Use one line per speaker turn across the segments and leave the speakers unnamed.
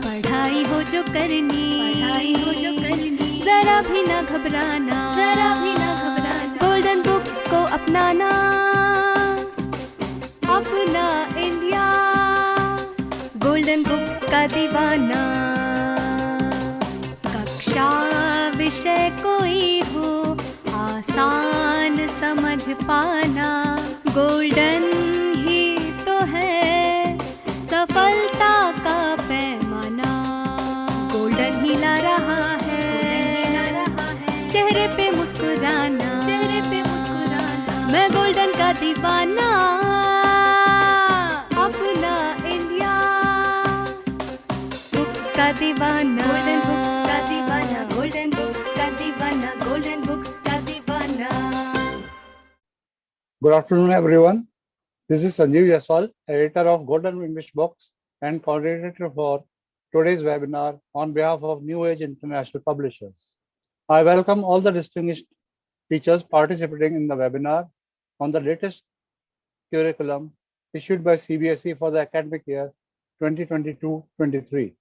पढ़ाई हो जो करनी जरा भी ना घबराना गोल्डन बुक्स को अपनाना अपना इंडिया गोल्डन बुक्स का दीवाना कक्षा विषय कोई हो आसान समझ पाना गोल्डन ही तो है सफलता का पैमाना गोल्डन ही ला रहा है चेहरे पे मुस्कुराना मैं गोल्डन का दीवाना अपना इंडिया बुक्स का दीवाना गोल्डन बुक्स का दीवाना गोल्डन बुक्स का दीवाना गोल्डन बुक्स का दीवाना।
Good afternoon, everyone. This is Sanjeev Yaswal, editor of Golden English Books and coordinator for today's webinar on behalf of New Age International Publishers. I welcome all the distinguished teachers participating in the webinar on the latest curriculum issued by CBSE for the academic year 2022-23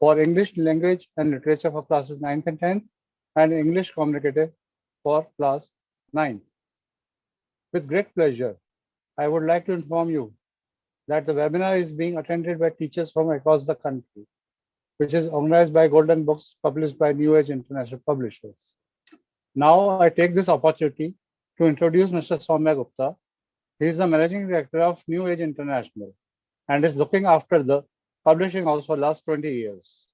for English language and literature for classes 9th and 10th and English communicative for class 9. With great pleasure, I would like to inform you that the webinar is being attended by teachers from across the country, which is organized by Golden Books published by New Age International Publishers. Now I take this opportunity to introduce Mr. Soumya Gupta. He is the Managing Director of New Age International and is looking after the publishing house for the last 20 years.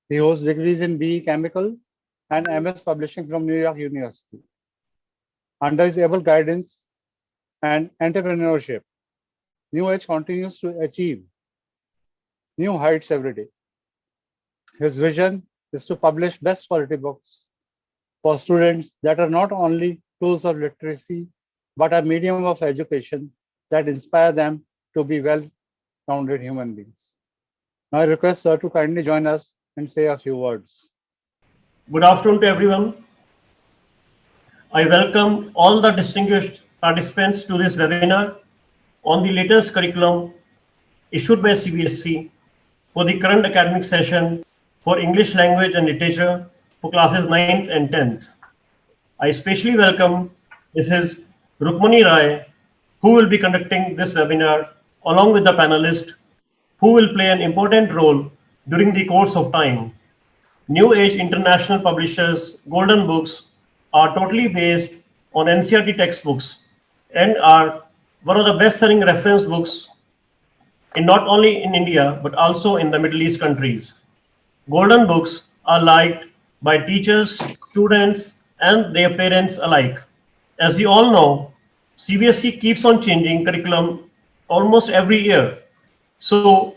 He holds degrees in BE Chemical and MS Publishing from New York University. Under his able guidance and entrepreneurship, New Age continues to achieve new heights every day. His vision is to publish best quality books for students that are not only tools of literacy, but a medium of education that inspire them to be well-rounded human beings. Now I request Sir to kindly join us and say a few words.
Good afternoon to everyone. I welcome all the distinguished participants to this webinar on the latest curriculum issued by CBSE for the current academic session for English language and literature for classes 9th and 10th. I especially welcome Mrs. Rukmini Rai, who will be conducting this webinar along with the panelists who will play an important role during the course of time. New Age International Publishers Golden Books are totally based on NCERT textbooks and are one of the best-selling reference books in not only in India but also in the Middle East countries. Golden books are liked by teachers, students, and their parents alike. As you all know, CBSE keeps on changing curriculum almost every year. So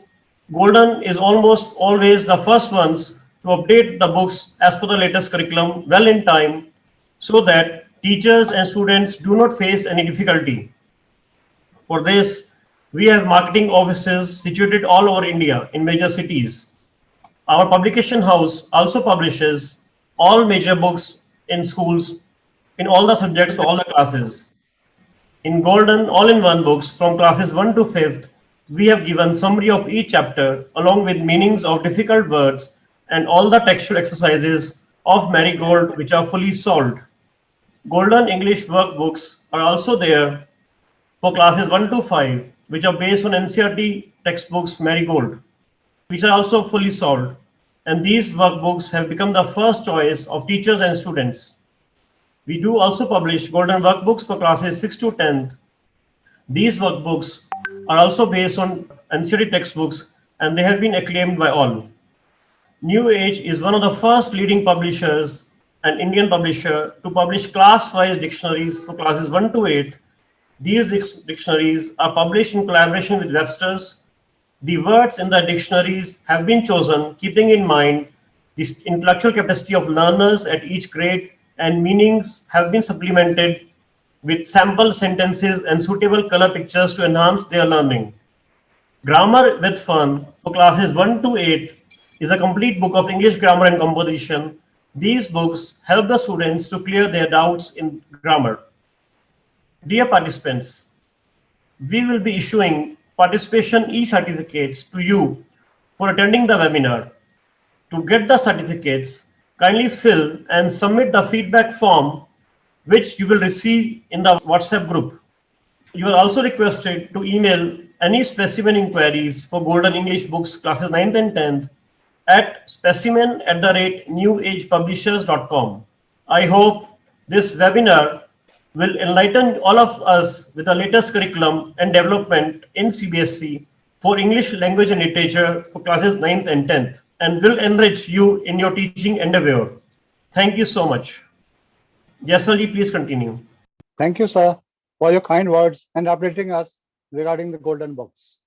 Golden is almost always the first ones to update the books as per the latest curriculum well in time so that teachers and students do not face any difficulty. For this, we have marketing offices situated all over India in major cities. Our publication house also publishes all major books in schools in all the subjects for all the classes. In Golden all-in-one books from classes 1 to 5th, we have given summary of each chapter along with meanings of difficult words and all the textual exercises of Marigold which are fully solved. Golden English workbooks are also there for classes 1 to 5, which are based on NCERT textbooks Marigold, which are also fully solved. And these workbooks have become the first choice of teachers and students. We do also publish golden workbooks for classes 6 to 10th. These workbooks are also based on NCERT textbooks and they have been acclaimed by all. New Age is one of the first leading publishers, an Indian publisher, to publish class-wise dictionaries for classes 1 to 8. These dictionaries are published in collaboration with Webster's. The words in the dictionaries have been chosen keeping in mind the intellectual capacity of learners at each grade, and meanings have been supplemented with sample sentences and suitable color pictures to enhance their learning. Grammar with Fun for classes 1 to 8 is a complete book of English grammar and composition. These books help the students to clear their doubts in grammar. Dear participants, we will be issuing participation e-certificates to you for attending the webinar. To get the certificates, kindly fill and submit the feedback form which you will receive in the WhatsApp group. You are also requested to email any specimen inquiries for Golden English Books classes 9th and 10th at specimen@newagepublishers.com. I hope this webinar will enlighten all of us with the latest curriculum and development in CBSE for English language and literature for classes 9th and 10th and will enrich you in your teaching endeavor. Thank you so much. Jaiswalji, please continue.
Thank you, sir, for your kind words and updating us regarding the golden books.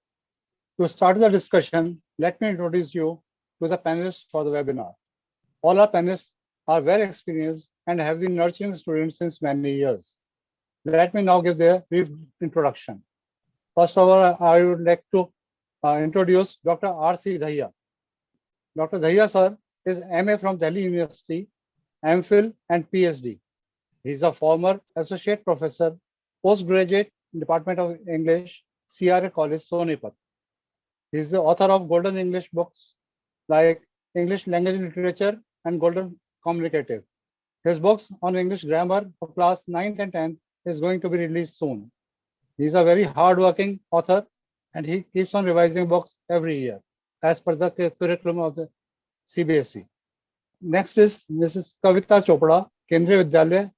To start the discussion, let me introduce you to the panelists for the webinar. All our panelists are very experienced and have been nurturing students since many years. Let me now give their brief introduction. First of all, I would like to introduce Dr. R.C. Dahiya. Dr. Dahiya, sir, is MA from Delhi University, MPhil and PhD. He is a former associate professor, postgraduate in Department of English, CRA College, Sonipat. He is the author of Golden English books like English Language and Literature and Golden Communicative. His books on English grammar for class 9th and 10th is going to be released soon. He is a very hardworking author and he keeps on revising books every year as per the curriculum of the CBSE. Next is Mrs. Kavita Chopra, Kendriya Vidyalaya,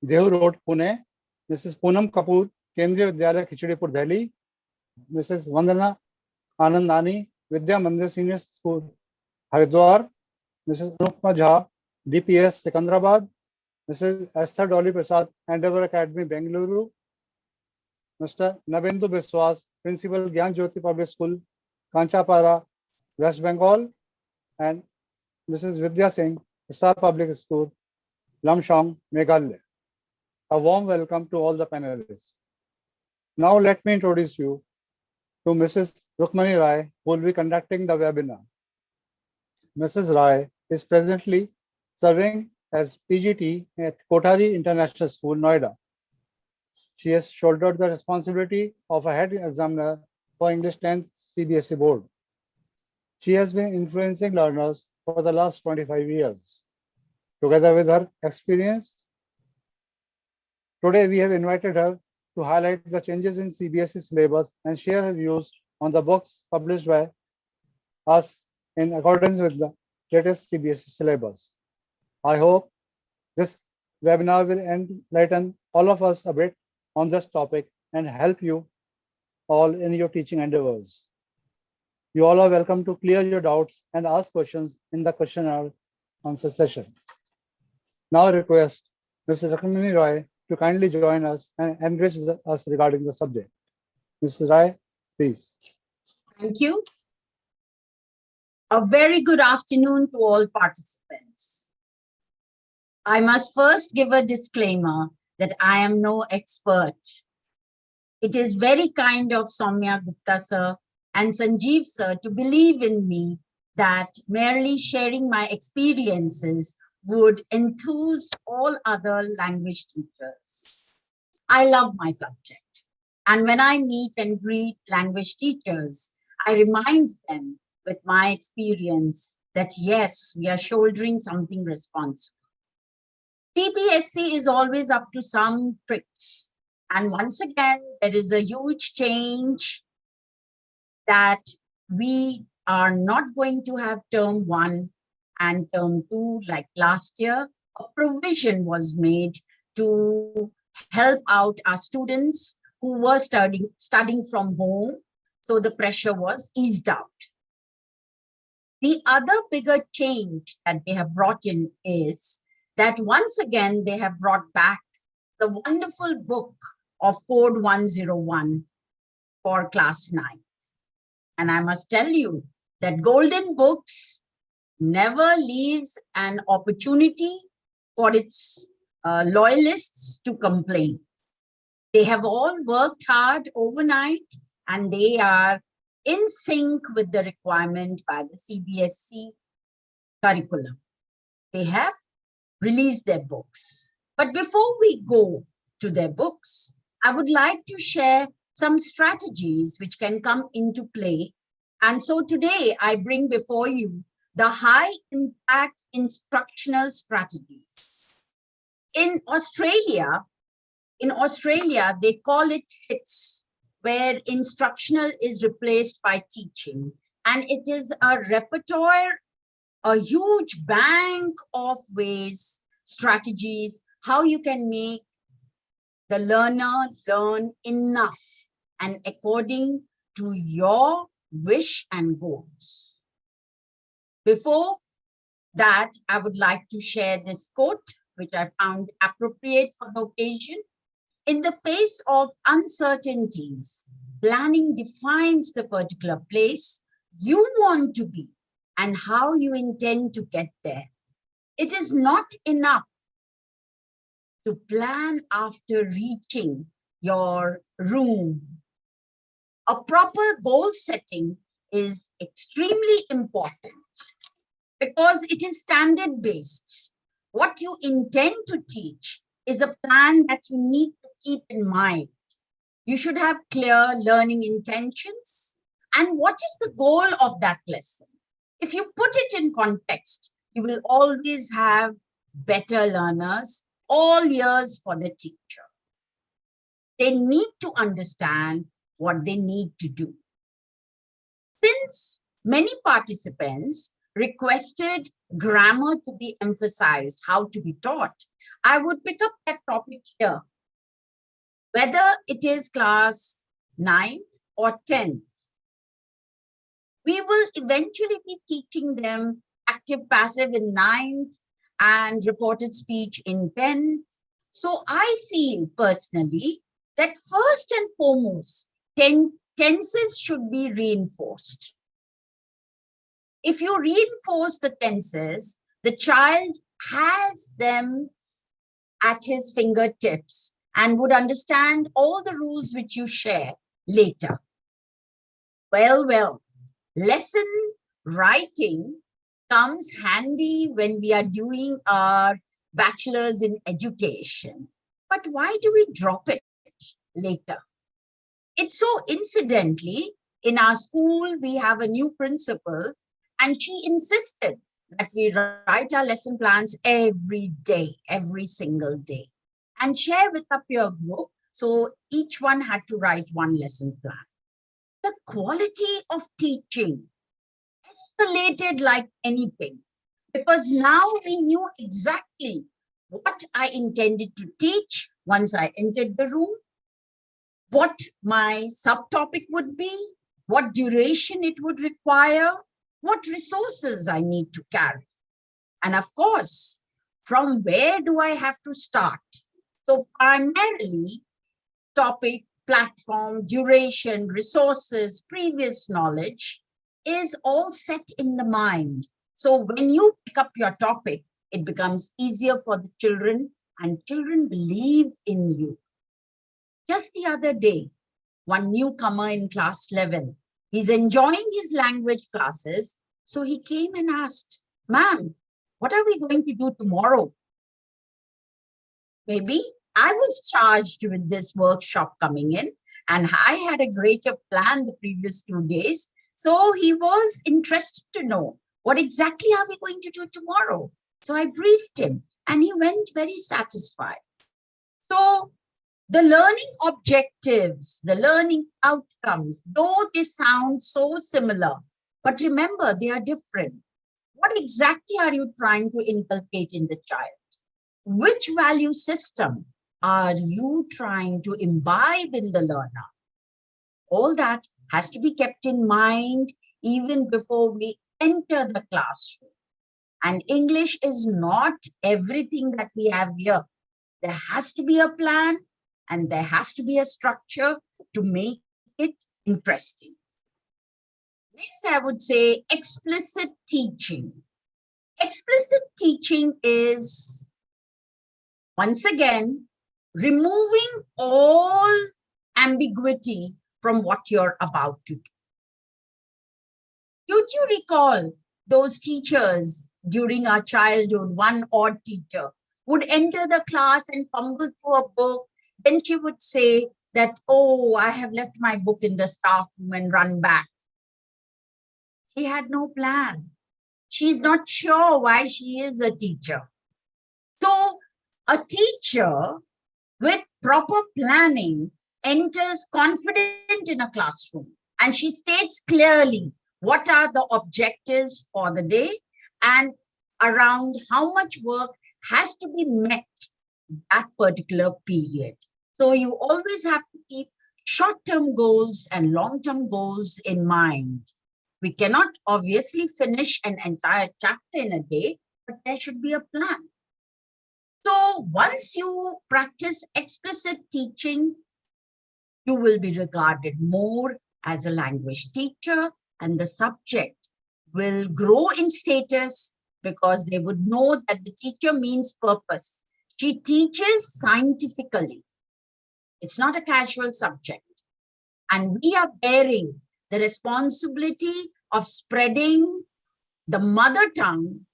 Dehu Road, Pune. Mrs. Poonam Kapoor, Kendriya Vidyalaya, Khichadipur, Delhi. Mrs. Vandana Anandani, Vidya Mandir Senior School, Haridwar. Mrs. Anupma Jha, DPS, Secunderabad. Mrs. Esther Dolly Prasad, Endeavour Academy, Bengaluru. Mr. Nabendu Biswas, Principal, Gyan Jyoti Public School, Kanchapara, West Bengal. And Mrs. Vidya Singh, Star Public School, Lamshong, Meghalaya. A warm welcome to all the panelists. Now let me introduce you to Mrs. Rukmini Rai, who will be conducting the webinar. Mrs. Rai is presently serving as PGT at Kothari International School, Noida. She has shouldered the responsibility of a head examiner for English 10th CBSE Board. She has been influencing learners for the last 25 years. Together with her experience, today we have invited her to highlight the changes in CBSE syllabus and share her views on the books published by us in accordance with the latest CBSE syllabus. I hope this webinar will enlighten all of us a bit on this topic and help you all in your teaching endeavors. You all are welcome to clear your doubts and ask questions in the question and answer session. Now I request Mr. Rukmini Rai to kindly join us and enrich us regarding the subject. Mrs. Rai, please.
Thank you. A very good afternoon to all participants. I must first give a disclaimer that I am no expert. It is very kind of Soumya Gupta sir and Sanjeev sir to believe in me that merely sharing my experiences would enthuse all other language teachers. I love my subject, and when I meet and greet language teachers, I remind them with my experience that yes, we are shouldering something responsible. CBSE is always up to some tricks. And once again, there is a huge change that we are not going to have term 1 and term 2 like last year. A provision was made to help out our students who were studying from home. So the pressure was eased out. The other bigger change that they have brought in is that once again, they have brought back the wonderful book of Code 101 for class 9. And I must tell you that Golden Books never leaves an opportunity for its loyalists to complain. They have all worked hard overnight and they are in sync with the requirement by the CBSE curriculum. They have released their books. But before we go to their books, I would like to share some strategies which can come into play. And so today I bring before you the high impact instructional strategies. In Australia, they call it HITS, where instructional is replaced by teaching. And it is a repertoire, a huge bank of ways, strategies, how you can make the learner learn enough and according to your wish and goals. Before that, I would like to share this quote, which I found appropriate for the occasion. In the face of uncertainties, planning defines the particular place you want to be and how you intend to get there. It is not enough to plan after reaching your room. A proper goal setting is extremely important because it is standard-based. What you intend to teach is a plan that you need to keep in mind. You should have clear learning intentions and what is the goal of that lesson. If you put it in context, you will always have better learners all years for the teacher. They need to understand what they need to do. Since many participants requested grammar to be emphasized, how to be taught, I would pick up that topic here. Whether it is class 9th or 10th, we will eventually be teaching them active passive in 9th and reported speech in 10th. So I feel personally that first and foremost, tenses should be reinforced. If you reinforce the tenses, the child has them at his fingertips and would understand all the rules which you share later. Well, lesson writing comes handy when we are doing our bachelor's in education. But why do we drop it later? It's so incidentally, in our school, we have a new principal and she insisted that we write our lesson plans every day, every single day, and share with our peer group. So each one had to write one lesson plan. The quality of teaching escalated like anything, because now we knew exactly what I intended to teach once I entered the room, what my subtopic would be, what duration it would require, what resources I need to carry. And of course, from where do I have to start? So primarily, topic, platform, duration, resources, previous knowledge is all set in the mind. So when you pick up your topic, it becomes easier for the children and children believe in you. Just the other day, one newcomer in class 11, he's enjoying his language classes. So he came and asked, "Ma'am, what are we going to do tomorrow?" Maybe I was charged with this workshop coming in and I had a greater plan the previous 2 days. So he was interested to know what exactly are we going to do tomorrow. So I briefed him and he went very satisfied. So the learning objectives, the learning outcomes, though they sound so similar, but remember, they are different. What exactly are you trying to inculcate in the child? Which value system are you trying to imbibe in the learner? All that has to be kept in mind even before we enter the classroom. And English is not everything that we have here. There has to be a plan and there has to be a structure to make it interesting. Next, I would say explicit teaching. Explicit teaching is, once again, removing all ambiguity from what you're about to do. Don't you recall those teachers during our childhood, one odd teacher would enter the class and fumble through a book. Then she would say that, oh, I have left my book in the staff room, and run back. She had no plan. She's not sure why she is a teacher. So a teacher with proper planning enters confident in a classroom, and she states clearly what are the objectives for the day and around how much work has to be met that particular period. So you always have to keep short-term goals and long-term goals in mind. We cannot obviously finish an entire chapter in a day, but there should be a plan. So once you practice explicit teaching, you will be regarded more as a language teacher, and the subject will grow in status because they would know that the teacher means purpose. She teaches scientifically. It's not a casual subject. And we are bearing the responsibility of spreading the mother tongue,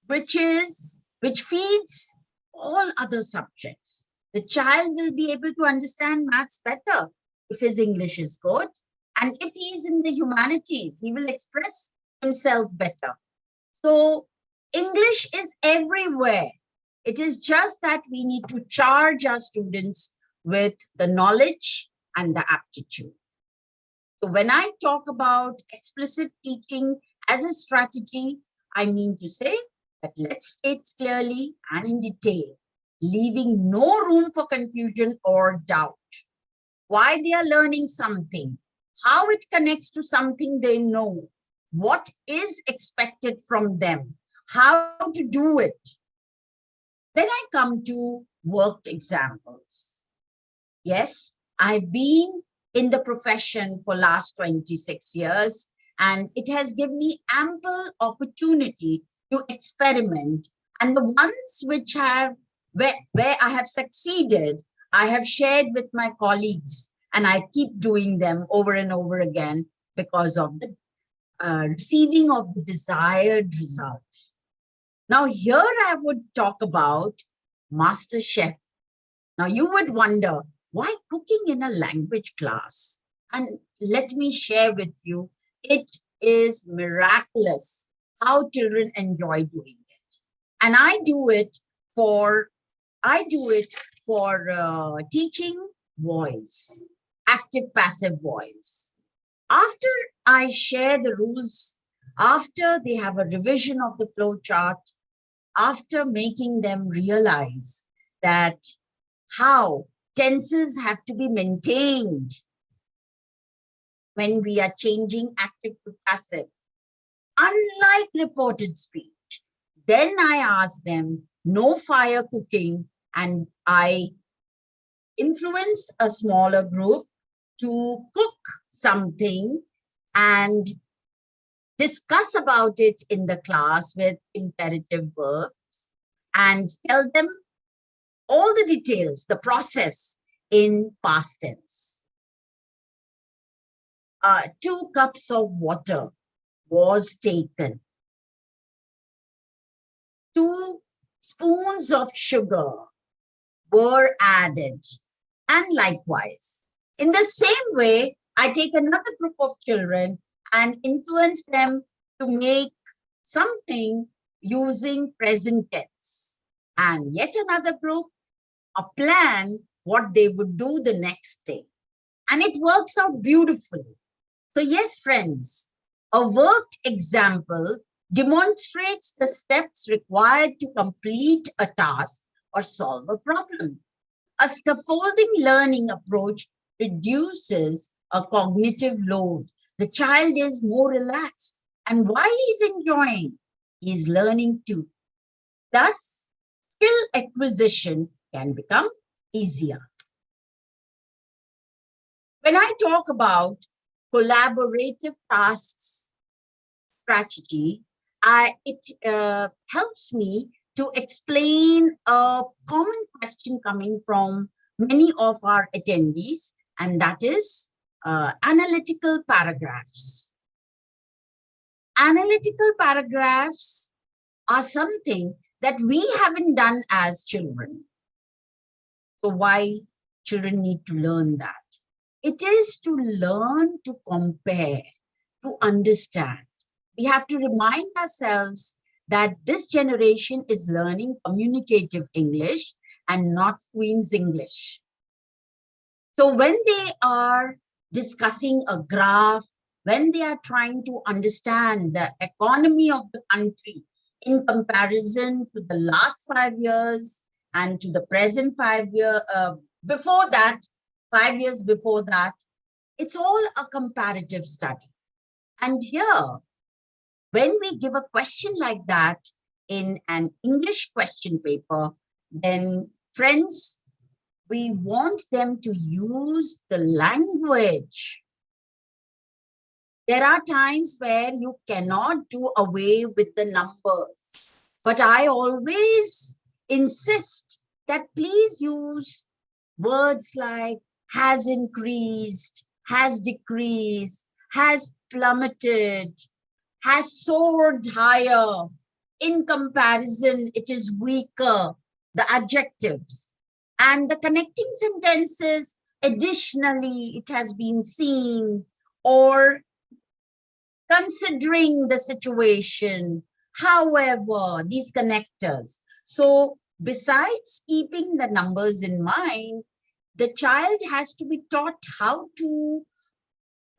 which feeds all other subjects. The child will be able to understand maths better if his English is good. And if he is in the humanities, he will express himself better. So English is everywhere. It is just that we need to charge our students with the knowledge and the aptitude. So when I talk about explicit teaching as a strategy, I mean to say that let's state clearly and in detail, leaving no room for confusion or doubt. Why they are learning something, how it connects to something they know, what is expected from them, how to do it. Then I come to worked examples. Yes, I've been in the profession for last 26 years, and it has given me ample opportunity to experiment. And the ones which have, where I have succeeded, I have shared with my colleagues, and I keep doing them over and over again because of the receiving of the desired result. Now here I would talk about Master Chef. Now you would wonder, why cooking in a language class? And let me share with you, it is miraculous how children enjoy doing it. And I do it for teaching voice, active passive voice. After I share the rules, after they have a revision of the flow chart, after making them realize that how tenses have to be maintained when we are changing active to passive, unlike reported speech, then I ask them no fire cooking, and I influence a smaller group to cook something and discuss about it in the class with imperative verbs and tell them all the details, the process in past tense. 2 cups of water was taken. 2 spoons of sugar were added. And likewise, in the same way, I take another group of children and influence them to make something using present tense. and yet another group a plan what they would do the next day. And it works out beautifully. So yes, friends, a worked example demonstrates the steps required to complete a task or solve a problem. A scaffolding learning approach reduces a cognitive load. The child is more relaxed, and while he's enjoying, he's learning too. Thus, skill acquisition can become easier. When I talk about collaborative tasks strategy, it helps me to explain a common question coming from many of our attendees, and that is analytical paragraphs. Analytical paragraphs are something that we haven't done as children. So why children need to learn that? It is to learn to compare, to understand. We have to remind ourselves that this generation is learning communicative English and not Queen's English. So when they are discussing a graph, when they are trying to understand the economy of the country in comparison to the last 5 years and to the present 5 years, before that, 5 years before that, it's all a comparative study. And here, when we give a question like that in an English question paper, then friends, we want them to use the language. There are times where you cannot do away with the numbers, but I always insist that please use words like has increased, has decreased, has plummeted, has soared higher. In comparison, it is weaker, the adjectives. And the connecting sentences, additionally, it has been seen, or considering the situation, however, these connectors. So besides keeping the numbers in mind, the child has to be taught how to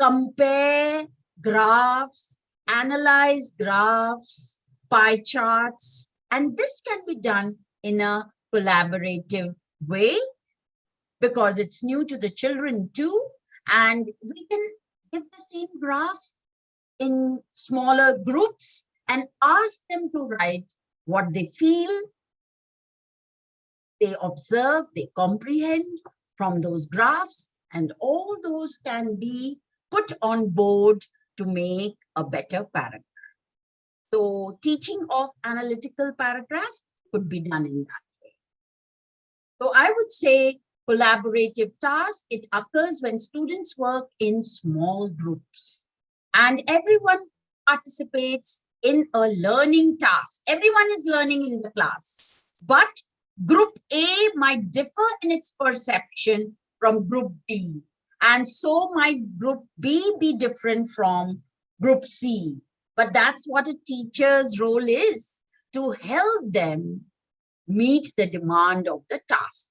compare graphs, analyze graphs, pie charts, and this can be done in a collaborative way because it's new to the children too, and we can give the same graph in smaller groups and ask them to write what they feel, they observe, they comprehend from those graphs, and all those can be put on board to make a better paragraph. So teaching of analytical paragraph could be done in that way. So I would say collaborative task, it occurs when students work in small groups and everyone participates in a learning task. Everyone is learning in the class, but group A might differ in its perception from group B. And so might group B be different from group C. But that's what a teacher's role is, to help them meet the demand of the task.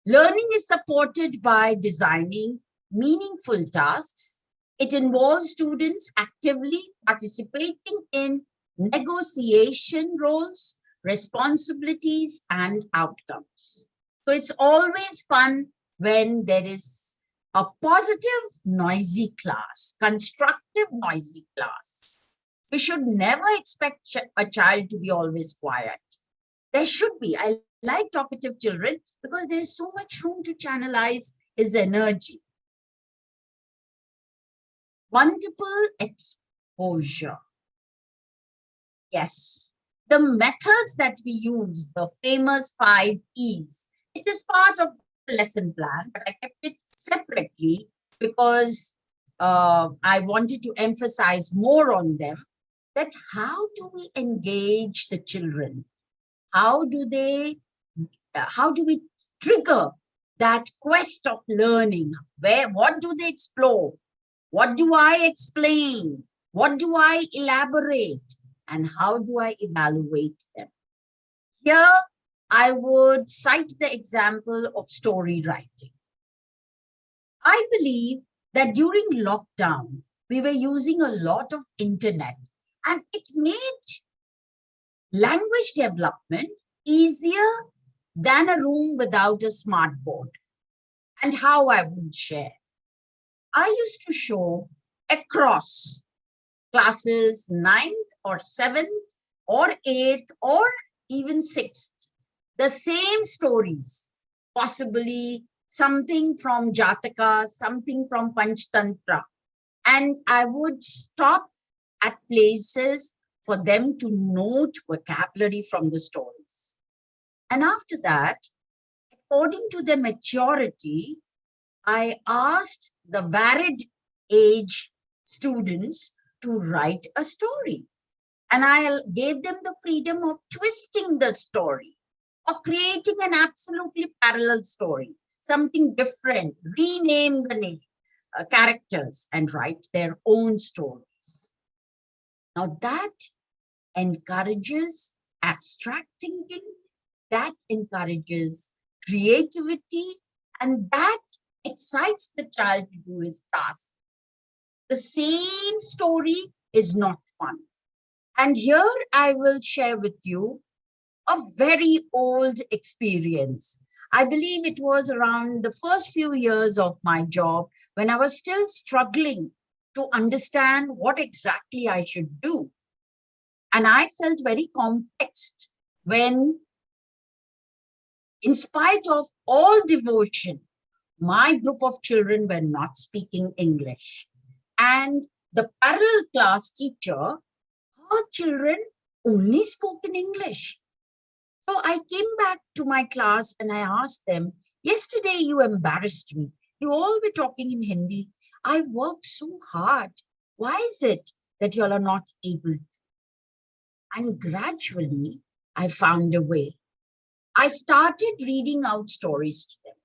Learning is supported by designing meaningful tasks. It involves students actively participating in negotiation roles, responsibilities, and outcomes. So it's always fun when there is a positive, noisy class, constructive, noisy class. We should never expect a child to be always quiet. There should be. I like talkative children because there is so much room to channelize his energy. Multiple exposure. Yes. The methods that we use, the famous 5 E's, it is part of the lesson plan, but I kept it separately because I wanted to emphasize more on them, that how do we engage the children? How do we trigger that quest of learning? What do they explore? What do I explain? What do I elaborate? And how do I evaluate them? Here, I would cite the example of story writing. I believe that during lockdown, we were using a lot of internet, and it made language development easier than a room without a smart board. And how I would share. I used to show across classes 9th or 7th or 8th or even 6th, the same stories, possibly something from Jataka, something from Panchtantra. And I would stop at places for them to note vocabulary from the stories. And after that, according to their maturity, I asked the varied age students to write a story. And I gave them the freedom of twisting the story or creating an absolutely parallel story, something different, rename the name, characters and write their own stories. Now that encourages abstract thinking, that encourages creativity, and that excites the child to do his task. The same story is not fun. And here I will share with you a very old experience. I believe it was around the first few years of my job when I was still struggling to understand what exactly I should do. And I felt very complexed when, in spite of all devotion, my group of children were not speaking English. And the parallel class teacher, her children only spoke in English. So I came back to my class and I asked them, yesterday you embarrassed me. You all were talking in Hindi. I worked so hard. Why is it that you all are not able to? And gradually, I found a way. I started reading out stories to them.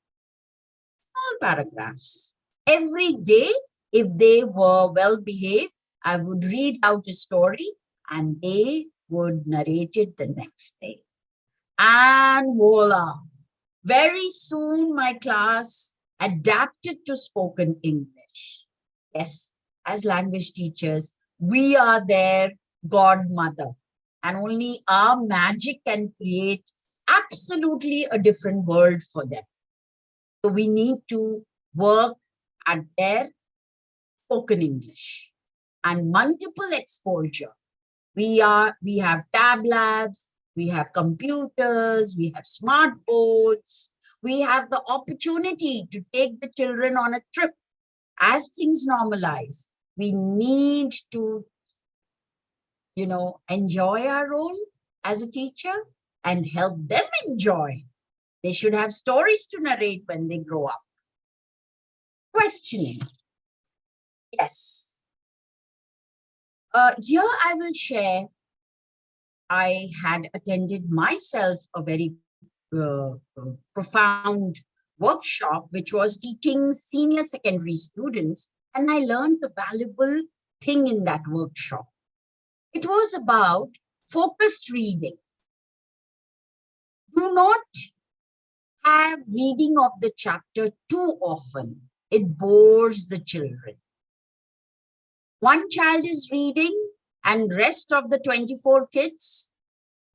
Small paragraphs. Every day, if they were well behaved, I would read out a story and they would narrate it the next day. And voila, very soon my class adapted to spoken English. Yes, as language teachers, we are their godmother, and only our magic can create absolutely a different world for them. So we need to work at their spoken English and multiple exposure. We have tab labs, we have computers, we have smart boards, we have the opportunity to take the children on a trip. As things normalize, we need to, enjoy our role as a teacher and help them enjoy. They should have stories to narrate when they grow up. Questioning. Yes. Here I will share, I had attended myself a very profound workshop, which was teaching senior secondary students, and I learned a valuable thing in that workshop. It was about focused reading. Do not have reading of the chapter too often. It bores the children. One child is reading and rest of the 24 kids,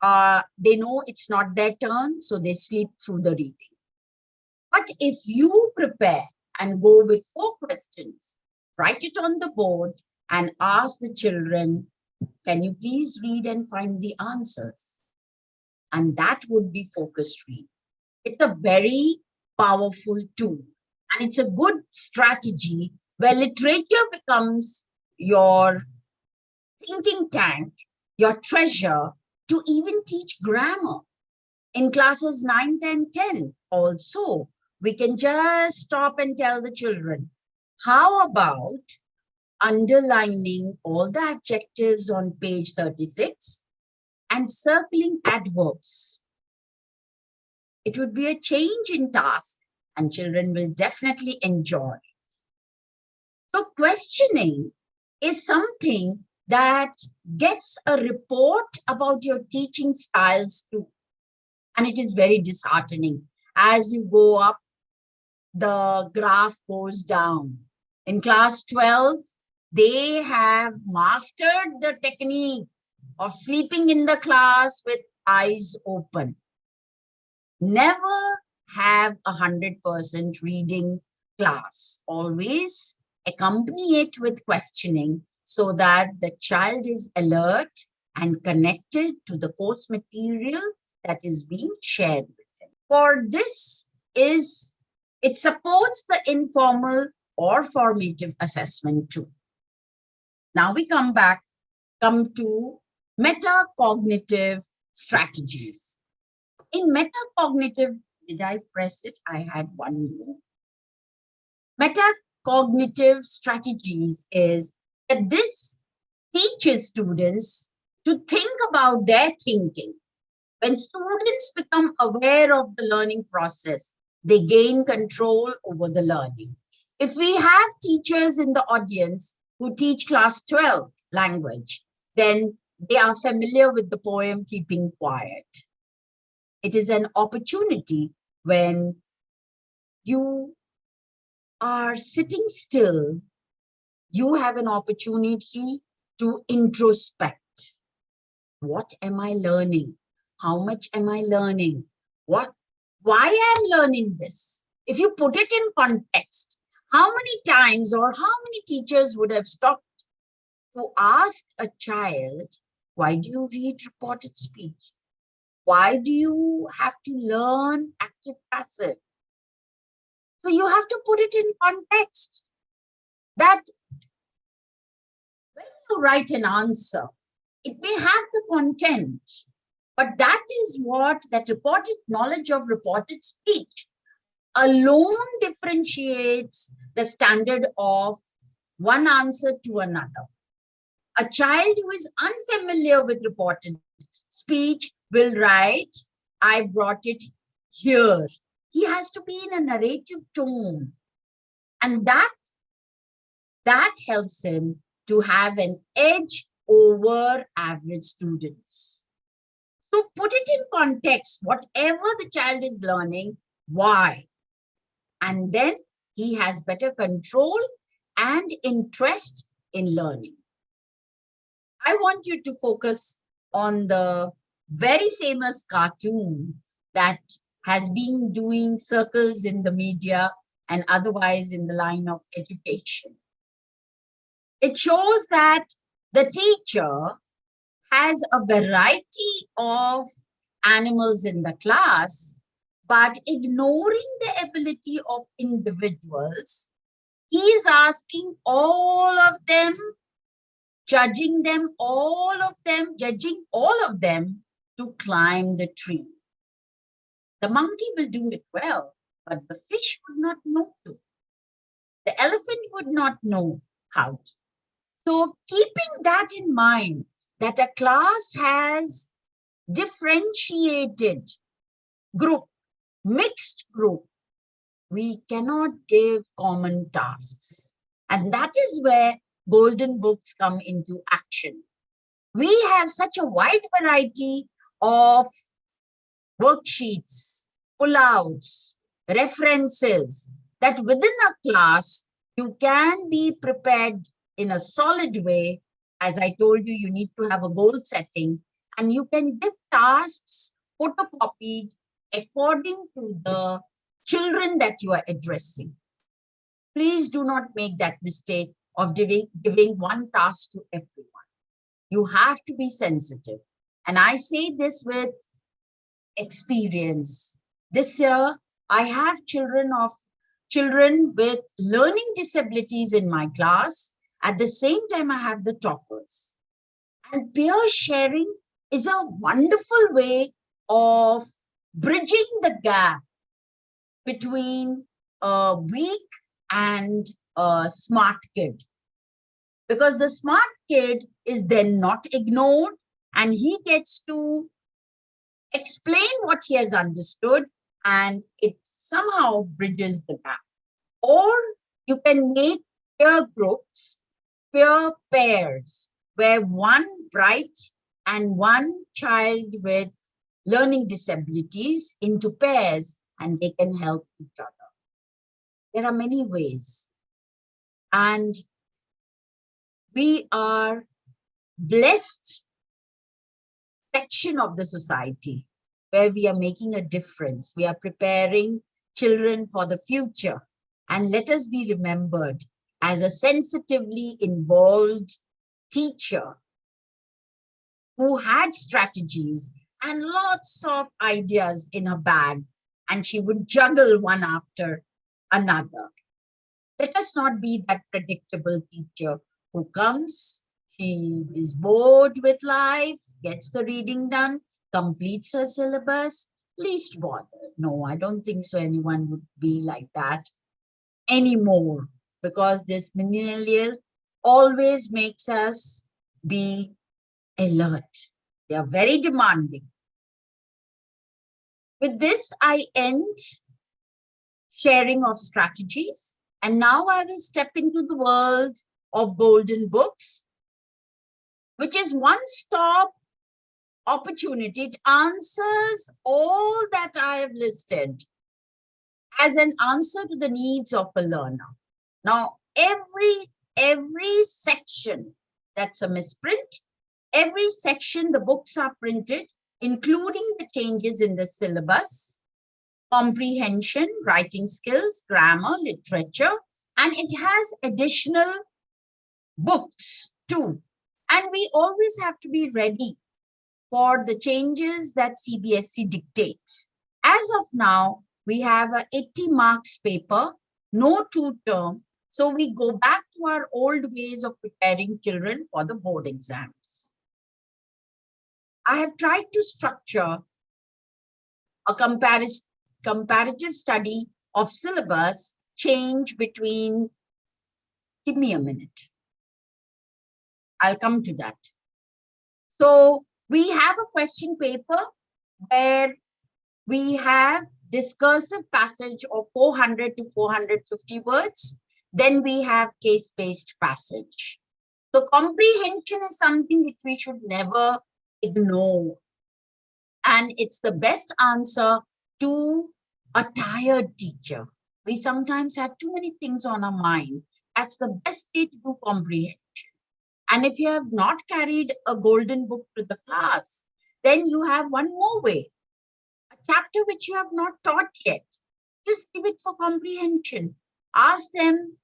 they know it's not their turn, so they sleep through the reading. But if you prepare and go with 4 questions, write it on the board and ask the children, can you please read and find the answers? And that would be focused reading. It's a very powerful tool. And it's a good strategy where literature becomes your thinking tank, your treasure to even teach grammar. In classes 9, 10, 10 also, we can just stop and tell the children, how about underlining all the adjectives on page 36 and circling adverbs? It would be a change in task and children will definitely enjoy. So questioning is something that gets a report about your teaching styles too. And it is very disheartening. As you go up, the graph goes down. In class 12, they have mastered the technique of sleeping in the class with eyes open. Never have 100% reading class. Always accompany it with questioning so that the child is alert and connected to the course material that is being shared with him. For this it supports the informal or formative assessment too. Now we come to metacognitive strategies. In metacognitive, did I press it? I had one more. Metacognitive strategies is that this teaches students to think about their thinking. When students become aware of the learning process, they gain control over the learning. If we have teachers in the audience who teach class 12 language, then they are familiar with the poem Keeping Quiet. It is an opportunity when you are sitting still, you have an opportunity to introspect. What am I learning? How much am I learning? Why I'm learning this? If you put it in context, how many times or how many teachers would have stopped to ask a child, why do you read reported speech? Why do you have to learn active passive? So you have to put it in context that when you write an answer, it may have the content, but that is what that reported knowledge of reported speech alone differentiates the standard of one answer to another. A child who is unfamiliar with reported speech will write, I brought it here. He has to be in a narrative tone. And that helps him to have an edge over average students. So put it in context, whatever the child is learning, why? And then he has better control and interest in learning. I want you to focus on the very famous cartoon that has been doing circles in the media and otherwise in the line of education. It shows that the teacher has a variety of animals in the class, but ignoring the ability of individuals, he is asking all of them, judging all of them to climb the tree. The monkey will do it well, but the fish would not know to. The elephant would not know how to. So keeping that in mind, that a class has differentiated group, mixed group, we cannot give common tasks. And that is where golden books come into action. We have such a wide variety of worksheets, pullouts, references, that within a class, you can be prepared in a solid way. As I told you, you need to have a goal setting, and you can give tasks photocopied according to the children that you are addressing. Please do not make that mistake of giving one task to everyone. You have to be sensitive. And I say this with experience. This year, I have children with learning disabilities in my class. At the same time, I have the toppers. And peer sharing is a wonderful way of bridging the gap between a weak and a smart kid. Because the smart kid is then not ignored and he gets to explain what he has understood, and it somehow bridges the gap. Or you can make peer groups, peer pairs, where one bright and one child with learning disabilities into pairs and they can help each other. There are many ways. And we are blessed section of the society where we are making a difference. We are preparing children for the future. And let us be remembered as a sensitively involved teacher who had strategies and lots of ideas in her bag, and she would juggle one after another. Let us not be that predictable teacher who comes, she is bored with life, gets the reading done, completes her syllabus, least bother. No, I don't think so anyone would be like that anymore, because this millennial always makes us be alert. They are very demanding. With this, I end sharing of strategies. And now I will step into the world of golden books, which is one-stop opportunity. It answers all that I have listed as an answer to the needs of a learner. Now, every section, that's a misprint, every section the books are printed, including the changes in the syllabus, comprehension, writing skills, grammar, literature, and it has additional books too. And we always have to be ready for the changes that CBSE dictates. As of now, we have a 80 marks paper, no two term. So we go back to our old ways of preparing children for the board exams. I have tried to structure a comparative study of syllabus change between, give me a minute. I'll come to that. So we have a question paper where we have discursive passage of 400 to 450 words. Then we have case-based passage. So comprehension is something which we should never ignore. And it's the best answer to a tired teacher. We sometimes have too many things on our mind. That's the best way to do comprehension. And if you have not carried a golden book to the class, then you have one more way. A chapter which you have not taught yet. Just give it for comprehension. Ask them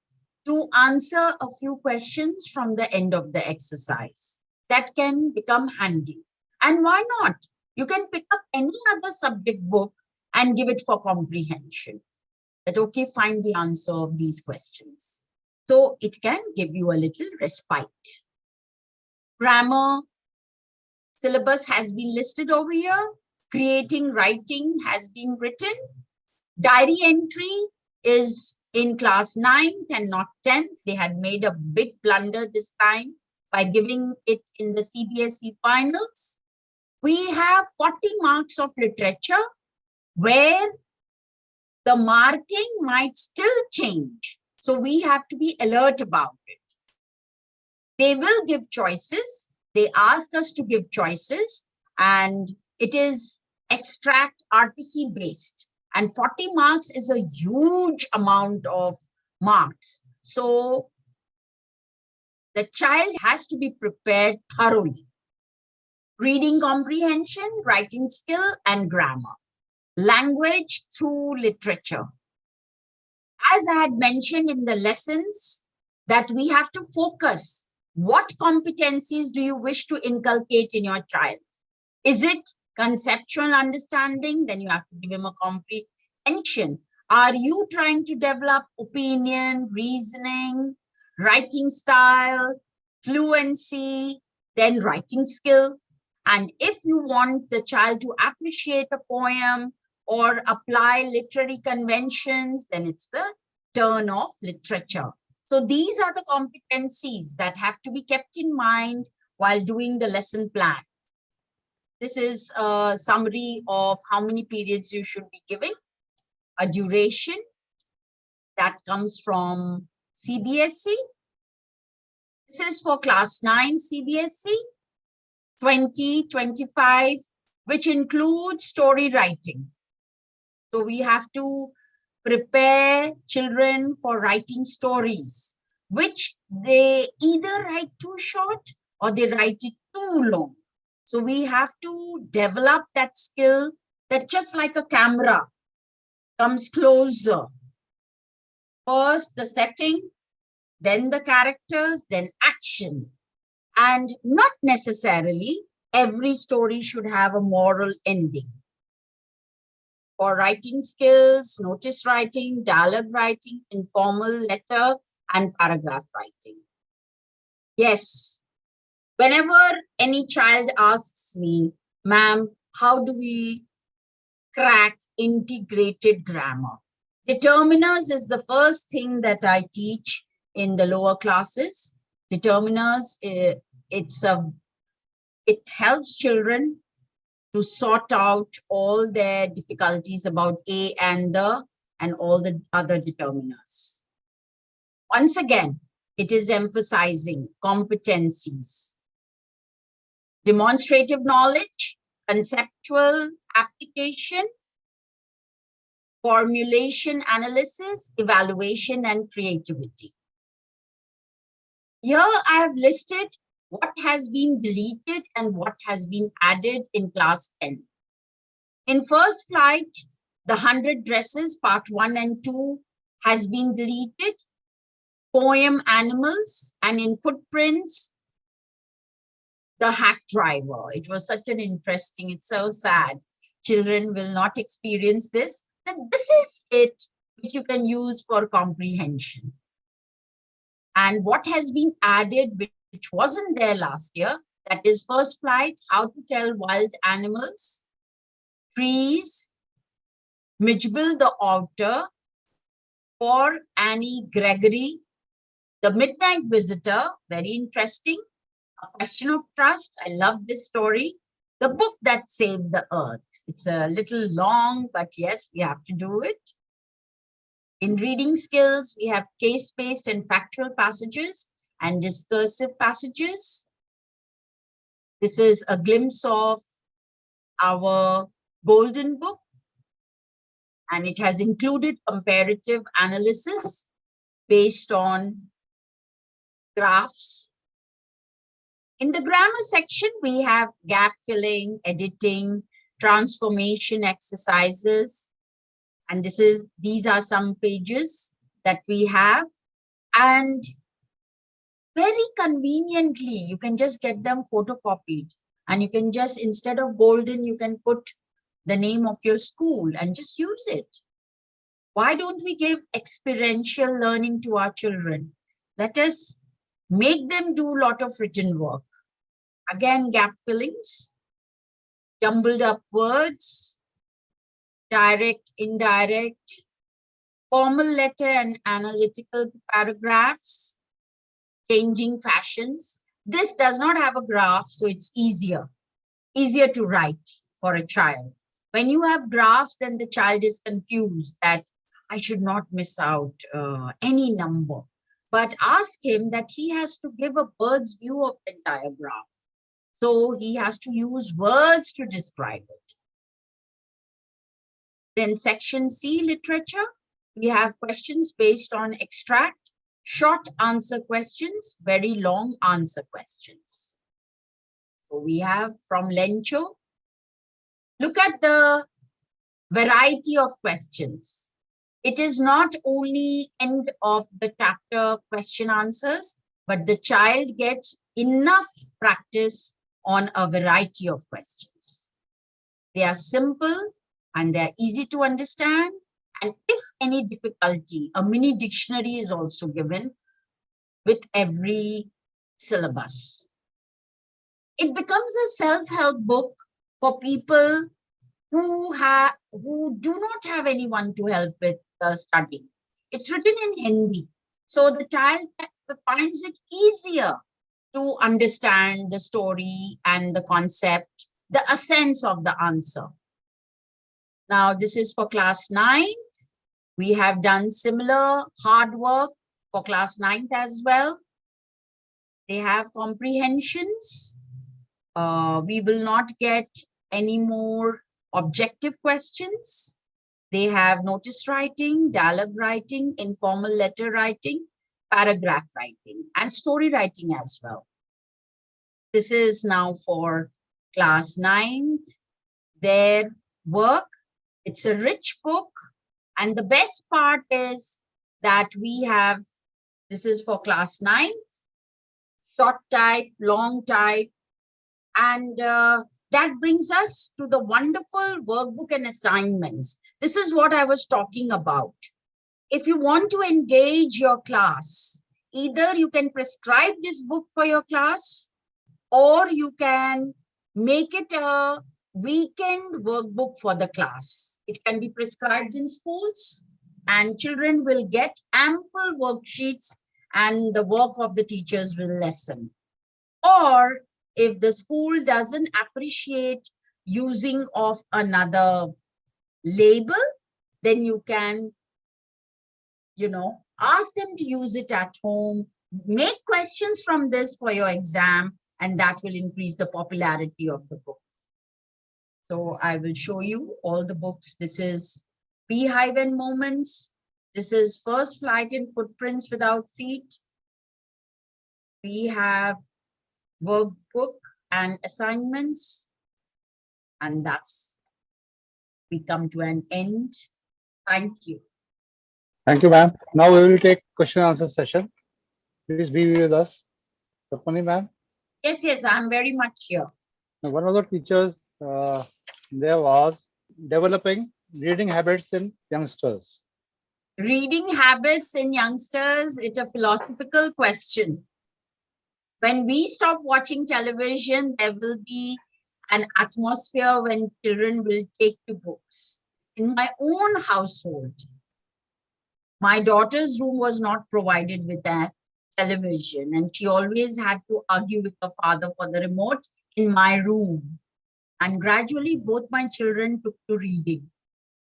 to answer a few questions from the end of the exercise. That can become handy. And why not? You can pick up any other subject book and give it for comprehension. That, okay, find the answer of these questions. So it can give you a little respite. Grammar syllabus has been listed over here. Creating writing has been written. Diary entry is in class 9th and not 10th. They had made a big blunder this time by giving it in the CBSE finals. We have 40 marks of literature where the marking might still change. So we have to be alert about it. They will give choices. They ask us to give choices, and it is extract RTC based. And 40 marks is a huge amount of marks. So the child has to be prepared thoroughly. Reading comprehension, writing skill, and grammar. Language through literature. As I had mentioned in the lessons, that we have to focus. What competencies do you wish to inculcate in your child? Is it conceptual understanding? Then you have to give him a comprehension. Are you trying to develop opinion, reasoning, writing style, fluency, then writing skill? And if you want the child to appreciate a poem or apply literary conventions, then it's the turn of literature. So these are the competencies that have to be kept in mind while doing the lesson plan. This is a summary of how many periods you should be giving, a duration that comes from CBSE. This is for class 9 CBSE, 20, 25 which includes story writing. So we have to prepare children for writing stories, which they either write too short or they write it too long. So we have to develop that skill that just like a camera comes closer. First the setting, then the characters, then action. And not necessarily every story should have a moral ending. For writing skills, notice writing, dialogue writing, informal letter, and paragraph writing. Yes, whenever any child asks me, ma'am, how do we crack integrated grammar? Determiners is the first thing that I teach in the lower classes. Determiners, it helps children to sort out all their difficulties about A and all the other determiners. Once again, it is emphasizing competencies, demonstrative knowledge, conceptual application, formulation analysis, evaluation, and creativity. Here I have listed what has been deleted and what has been added in class 10. In first flight, the 100 dresses, part 1 and 2 has been deleted. Poem animals, and in footprints, the hack driver. It was such an interesting, it's so sad. Children will not experience this. And this is it, which you can use for comprehension. And what has been added, which wasn't there last year, that is first flight, how to tell wild animals, trees, Mijbil the Outer, for Annie Gregory, the Midnight Visitor, very interesting, A Question of Trust, I love this story, The Book That Saved the Earth. It's a little long, but yes, we have to do it. In reading skills, we have case-based and factual passages and discursive passages. This is a glimpse of our golden book, and it has included comparative analysis based on graphs. In the grammar section, we have gap filling, editing, transformation exercises. And these are some pages that we have. And very conveniently, you can just get them photocopied. And you can just, instead of golden, you can put the name of your school and just use it. Why don't we give experiential learning to our children? Let us make them do a lot of written work. Again, gap fillings, jumbled up words, direct, indirect, formal letter and analytical paragraphs, changing fashions. This does not have a graph, so it's easier to write for a child. When you have graphs, then the child is confused that I should not miss out any number. But ask him that he has to give a bird's view of the entire graph. So he has to use words to describe it. Then section C, literature, we have questions based on extract, short answer questions, very long answer questions. So we have from Lencho. Look at the variety of questions. It is not only end of the chapter question answers, but the child gets enough practice on a variety of questions. They are simple and they're easy to understand. And if any difficulty, a mini dictionary is also given with every syllabus. It becomes a self-help book for people who do not have anyone to help with studying. It's written in Hindi, so the child finds it easier to understand the story and the concept, the essence of the answer. Now, this is for class 9th. We have done similar hard work for class 9th as well. They have comprehensions. We will not get any more objective questions. They have notice writing, dialogue writing, informal letter writing, paragraph writing, and story writing as well. This is now for class 9th. Their work, it's a rich book. And the best part is that we have, this is for class 9th, short type, long type. And that brings us to the wonderful workbook and assignments. This is what I was talking about. If you want to engage your class, either you can prescribe this book for your class, or you can make it a weekend workbook for the class. It can be prescribed in schools, and children will get ample worksheets and the work of the teachers will lessen. Or if the school doesn't appreciate using of another label, then you can, ask them to use it at home, make questions from this for your exam, and that will increase the popularity of the book. So I will show you all the books. This is Beehive and Moments. This is First Flight in Footprints Without Feet. We have workbook and assignments. And we come to an end. Thank you.
Thank you, ma'am. Now we will take question and answer session. Please be with us. Rukmini, ma'am.
Yes, I'm very much here.
Now, one of the teachers, there was developing reading habits in youngsters.
Reading habits in youngsters, it's a philosophical question. When we stop watching television, there will be an atmosphere when children will take to books. In my own household, my daughter's room was not provided with a television, and she always had to argue with her father for the remote in my room. And gradually, both my children took to reading.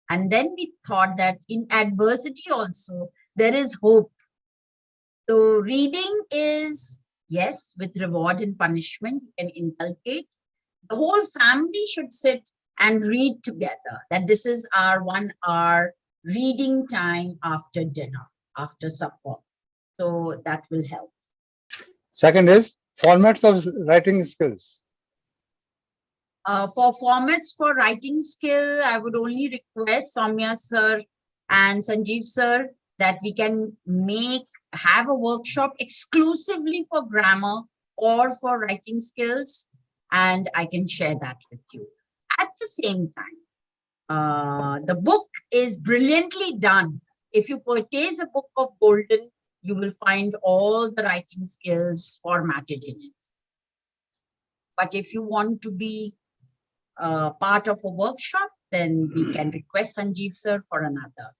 And then we thought that in adversity also, there is hope. So reading is, yes, with reward and punishment, you can inculcate. The whole family should sit and read together. That this is our 1 hour reading time after dinner, after supper. So that will help.
Second is formats of writing skills.
For formats for writing skill, I would only request Soumya sir and Sanjeev sir that we can have a workshop exclusively for grammar or for writing skills, and I can share that with you. At the same time, the book is brilliantly done. If you purchase a book of Golden, you will find all the writing skills formatted in it. But if you want to be part of a workshop, then we can request Sanjeev sir for another.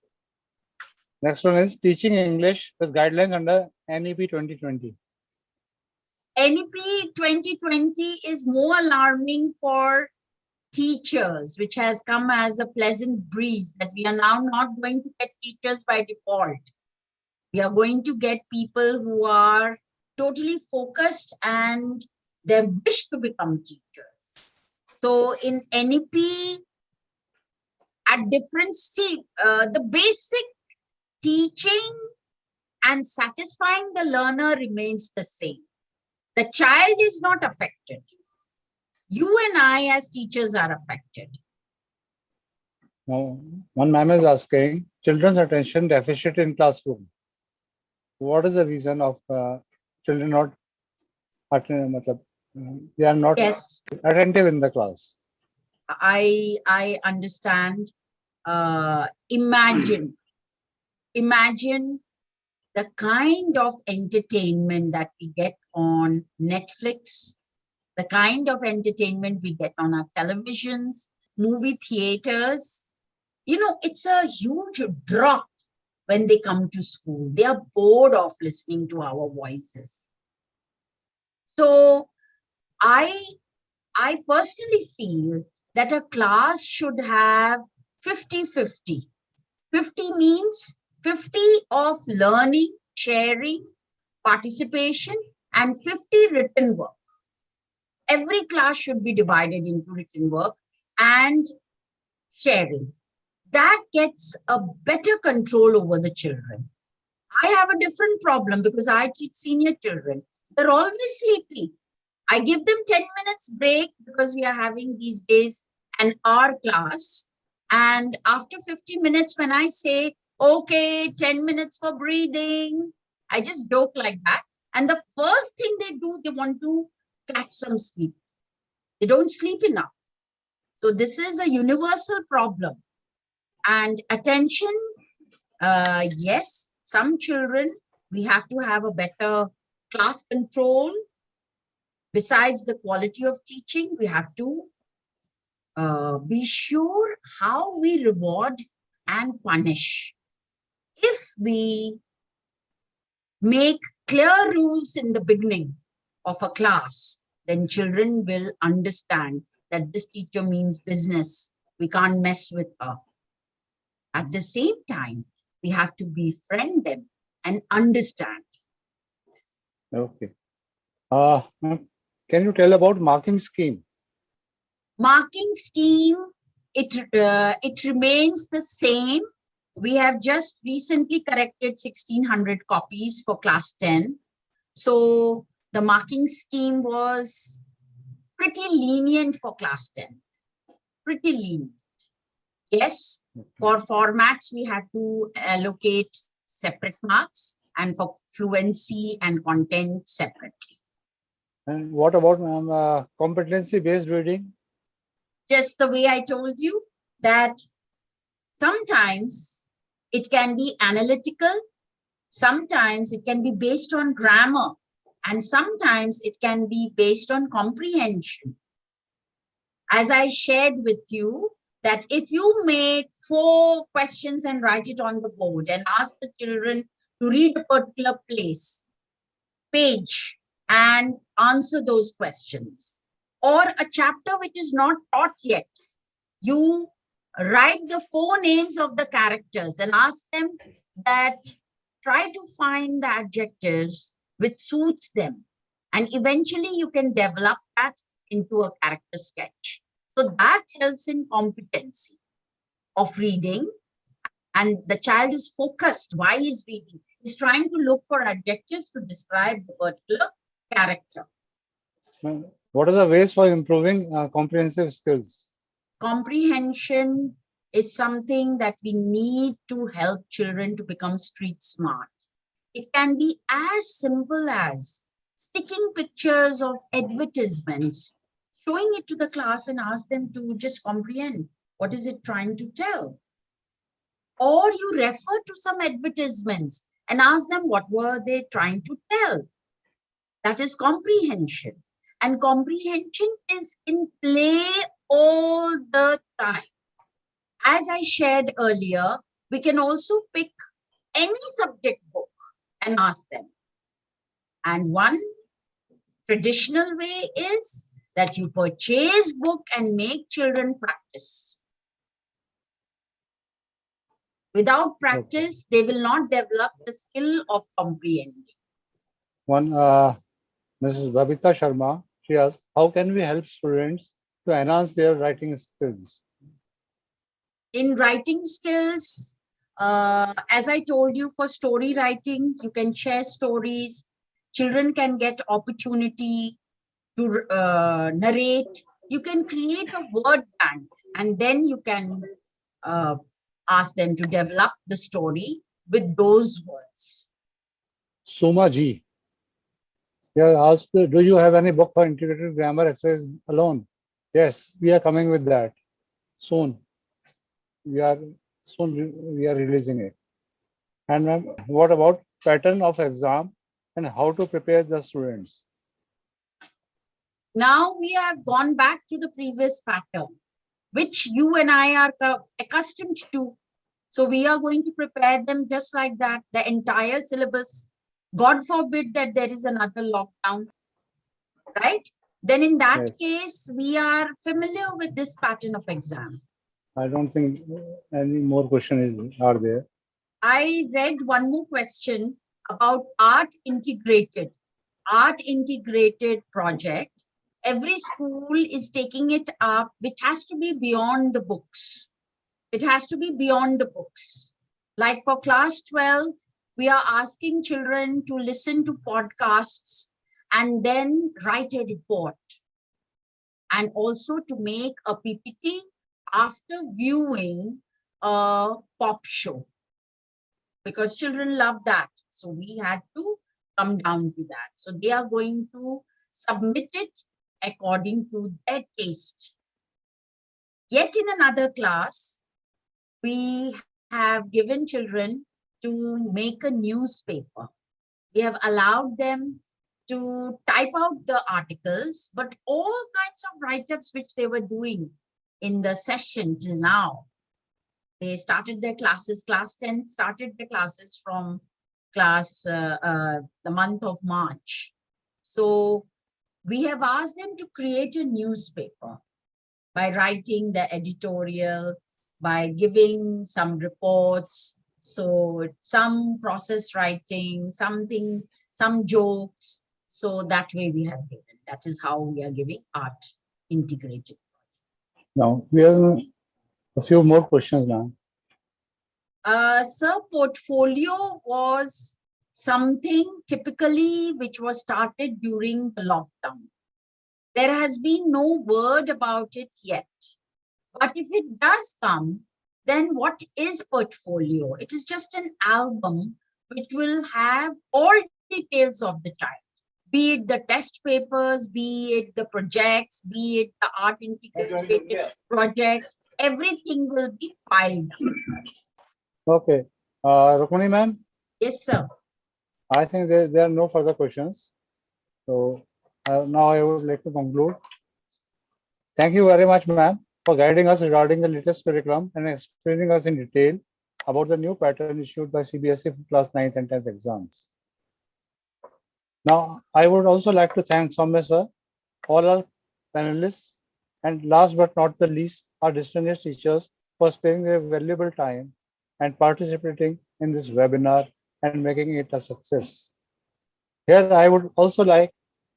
Next one is teaching English with guidelines under NEP 2020.
NEP 2020 is more alarming for teachers, which has come as a pleasant breeze that we are now not going to get teachers by default. We are going to get people who are totally focused and they wish to become teachers. So in NEP, at different the basic teaching and satisfying the learner remains the same. The child is not affected. You and I as teachers are affected.
Now, one ma'am is asking, children's attention deficit in classroom. What is the reason of children not they are not attentive in the class?
I understand. Imagine the kind of entertainment that we get on Netflix, the kind of entertainment we get on our televisions, movie theaters. It's a huge drop when they come to school. They are bored of listening to our voices. So I personally feel that a class should have 50-50. 50 means 50 of learning, sharing, participation, and 50 written work. Every class should be divided into written work. and sharing. That gets a better control over the children. I have a different problem because I teach senior children. They're always sleepy. I give them 10 minutes break because we are having these days an hour class. And after 50 minutes, when I say, okay, 10 minutes for breathing, I just joke like that. And the first thing they do, they want to catch some sleep. They don't sleep enough. So this is a universal problem. And attention, yes, some children, we have to have a better class control. Besides the quality of teaching, we have to be sure how we reward and punish. If we make clear rules in the beginning of a class, then children will understand that this teacher means business. We can't mess with her. At the same time, we have to befriend them and understand.
Okay. Can you tell about marking scheme?
Marking scheme, it remains the same. We have just recently corrected 1600 copies for class 10. So the marking scheme was pretty lenient for class 10. Pretty lenient. Yes, for formats, we had to allocate separate marks, and for fluency and content separately.
And what about competency-based reading?
Just the way I told you, that sometimes it can be analytical, sometimes it can be based on grammar, and sometimes it can be based on comprehension. As I shared with you, that if you make 4 questions and write it on the board and ask the children to read a particular page and answer those questions, or a chapter which is not taught yet, you write the 4 names of the characters and ask them that try to find the adjectives which suits them. And eventually you can develop that into a character sketch. So that helps in competency of reading. And the child is focused. Why he's reading? He's trying to look for adjectives to describe the particular character.
What are the ways for improving comprehensive skills?
Comprehension is something that we need to help children to become street smart. It can be as simple as sticking pictures of advertisements, showing it to the class and ask them to just comprehend what is it trying to tell. Or you refer to some advertisements and ask them what were they trying to tell. That is comprehension. And comprehension is in play all the time. As I shared earlier, we can also pick any subject book and ask them. And one traditional way is that you purchase book and make children practice. Without practice, they will not develop the skill of comprehending.
One, Mrs. Babita Sharma, she asked, how can we help students to enhance their writing skills?
In writing skills, as I told you, for story writing, you can share stories. Children can get opportunity to narrate. You can create a word bank, and then you can ask them to develop the story with those words.
Suma Ji, yeah, asked, do you have any book for integrated grammar exercise alone? Yes, we are coming with that soon. We are releasing it. And ma'am, what about pattern of exam and how to prepare the students?
Now we have gone back to the previous pattern, which you and I are accustomed to. So we are going to prepare them just like that, the entire syllabus. God forbid that there is another lockdown, right? Then in that case, we are familiar with this pattern of exam.
I don't think any more questions are there.
I read one more question about art integrated project. every school is taking it up, which has to be beyond the books. It has to be beyond the books. Like for class 12, we are asking children to listen to podcasts and then write a report. And also to make a PPT after viewing a pop show. Because children love that. So we had to come down to that. So they are going to submit it according to their taste. Yet in another class, we have given children to make a newspaper. We have allowed them to type out the articles, but all kinds of write-ups which they were doing in the session till now. They started their classes, class 10 started the classes from the month of March. So we have asked them to create a newspaper by writing the editorial, by giving some reports. So some process writing, something, some jokes. So that way we have given. That is how we are giving art integrated.
Now we have a few more questions now.
Sir, portfolio was something typically which was started during the lockdown. There has been no word about it yet. But if it does come, then what is portfolio? It is just an album which will have all details of the child, be it the test papers, be it the projects, be it the art integrated project, everything will be filed.
Okay. Rukmini ma'am?
Yes, sir.
I think there are no further questions. So now I would like to conclude. Thank you very much, ma'am, for guiding us regarding the latest curriculum and explaining us in detail about the new pattern issued by CBSE for class 9th and 10th exams. Now, I would also like to thank Soumya sir, all our panelists, and last but not the least, our distinguished teachers for sparing their valuable time and participating in this webinar and making it a success. Here, I would also like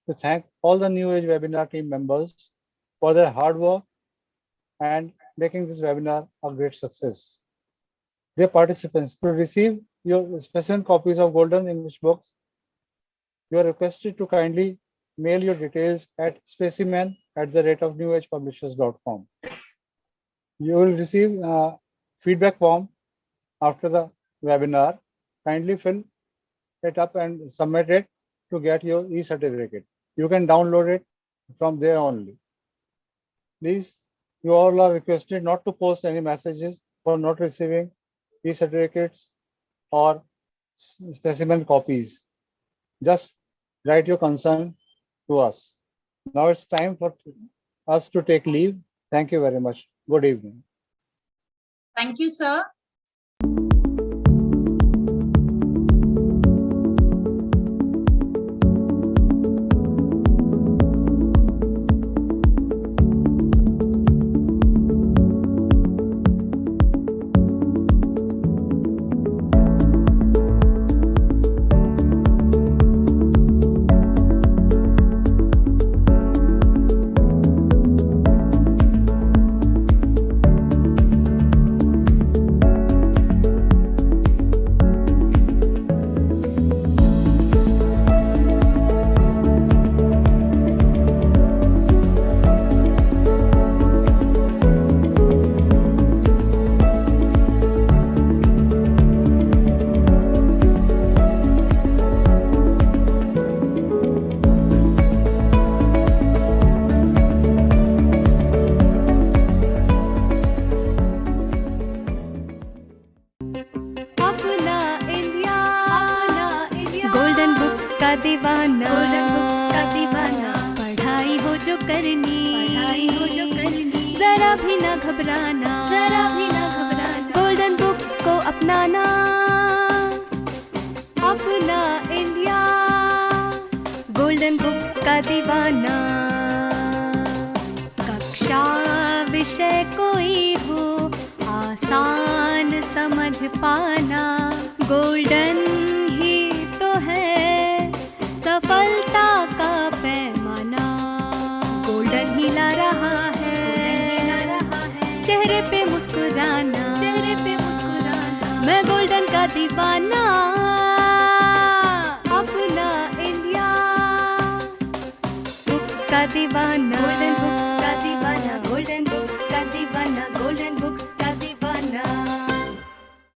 to thank all the New Age webinar team members for their hard work and making this webinar a great success. Dear participants, to receive your specimen copies of Golden English books, you are requested to kindly mail your details at specimen@newagepublishers.com. You will receive a feedback form after the webinar. Kindly fill it up and submit it to get your e-certificate. You can download it from there only. Please, you all are requested not to post any messages for not receiving e-certificates or specimen copies. Just write your concern to us. Now it's time for us to take leave. Thank you very much. Good evening.
Thank you, sir.
दीवाना, golden books का दीवाना, पढ़ाई हो जो करनी, जरा भी ना घबराना, गोल्डन बुक्स को अपनाना, अपना इंडिया, गोल्डन बुक्स का दीवाना। कक्षा विषय कोई हो आसान समझ पाना, गोल्डन ही तो है सफलता का पैमाना। दीवाना, चेहरे पे मुस्कुराना, मैं गोल्डन का दीवाना, अपना इंडिया। बुक्स का दीवाना, गोल्डन बुक्स का दीवाना, गोल्डन बुक्स का दीवाना, गोल्डन